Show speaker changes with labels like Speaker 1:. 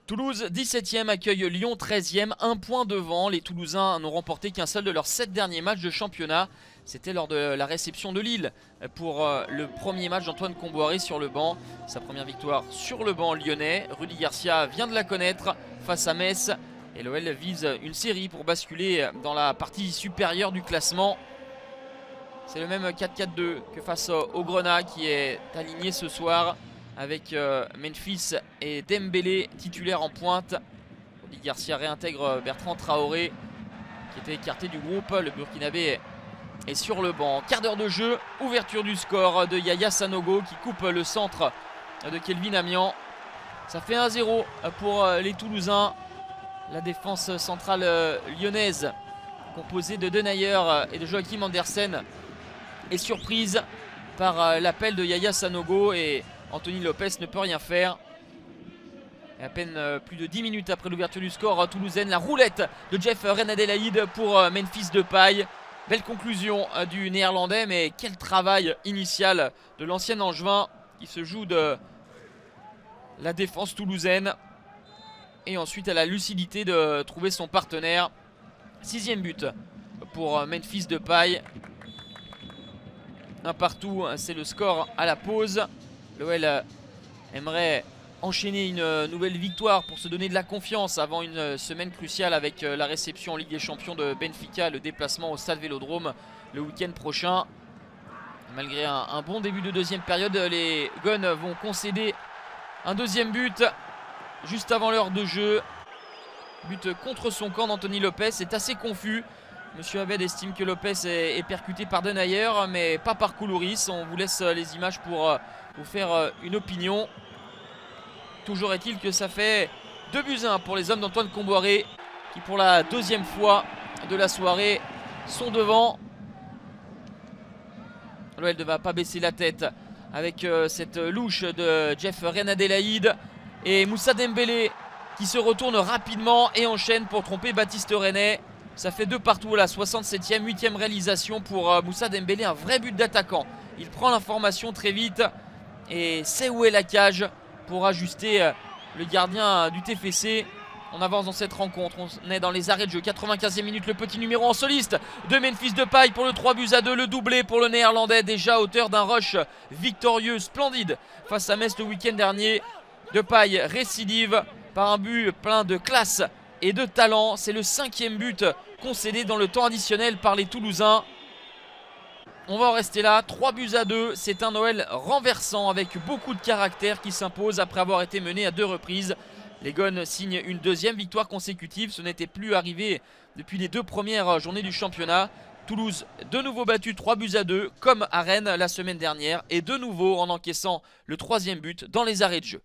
Speaker 1: Toulouse 17e accueille Lyon 13e, un point devant. Les Toulousains n'ont remporté qu'un seul de leurs 7 derniers matchs de championnat. C'était lors de la réception de Lille pour le premier match d'Antoine Kombouaré sur le banc. Sa première victoire sur le banc lyonnais. Rudy Garcia vient de la connaître face à Metz. Et l'OL vise une série pour basculer dans la partie supérieure du classement. C'est le même 4-4-2 que face au Grenat qui est aligné ce soir, avec Memphis et Dembélé titulaires en pointe. Rudy Garcia réintègre Bertrand Traoré qui était écarté du groupe. Le Burkinabé est sur le banc. Quart d'heure de jeu, ouverture du score de Yaya Sanogo qui coupe le centre de Kelvin Amian. Ça fait 1-0 pour les Toulousains. La défense centrale lyonnaise, composée de Denayer et de Joachim Andersen, est surprise par l'appel de Yaya Sanogo et Anthony Lopez ne peut rien faire. Et à peine plus de 10 minutes après l'ouverture du score toulousaine, la roulette de Jeff Renadelaïde pour Memphis Depay. Belle conclusion du néerlandais, mais quel travail initial de l'ancien Angevin qui se joue de la défense toulousaine. Et ensuite à la lucidité de trouver son partenaire. 6e but pour Memphis Depay. Un partout, c'est le score à la pause. L'OL aimerait enchaîner une nouvelle victoire pour se donner de la confiance avant une semaine cruciale avec la réception en Ligue des Champions de Benfica, le déplacement au Stade Vélodrome le week-end prochain. Malgré un bon début de deuxième période, les Gones vont concéder un deuxième but juste avant l'heure de jeu. But contre son camp d'Anthony Lopez, c'est assez confus. Monsieur Abed estime que Lopez est percuté par Denayer, mais pas par Koulouris. On vous laisse les images pour vous faire une opinion. Toujours est-il que ça fait 2-1 pour les hommes d'Antoine Kombouaré, qui pour la deuxième fois de la soirée sont devant. L'OL ne va pas baisser la tête avec cette louche de Jeff Renadelaïde et Moussa Dembélé qui se retourne rapidement et enchaîne pour tromper Baptiste René. Ça fait 2 partout à la 67e, 8e réalisation pour Moussa Dembélé, un vrai but d'attaquant. Il prend l'information très vite et sait où est la cage pour ajuster le gardien du TFC. On avance dans cette rencontre, on est dans les arrêts de jeu, 95e minute, le petit numéro en soliste de Memphis Depay pour le 3-2, le doublé pour le néerlandais, déjà auteur d'un rush victorieux, splendide face à Metz le week-end dernier. Depay récidive par un but plein de classe et de talent. C'est le 5e but concédé dans le temps additionnel par les Toulousains. On va en rester là, 3-2. C'est un OL renversant avec beaucoup de caractère qui s'impose après avoir été mené à 2 reprises. Les Gones signent une 2e victoire consécutive. Ce n'était plus arrivé depuis les 2 premières journées du championnat. Toulouse de nouveau battu 3-2 comme à Rennes la semaine dernière. Et de nouveau en encaissant le 3e but dans les arrêts de jeu.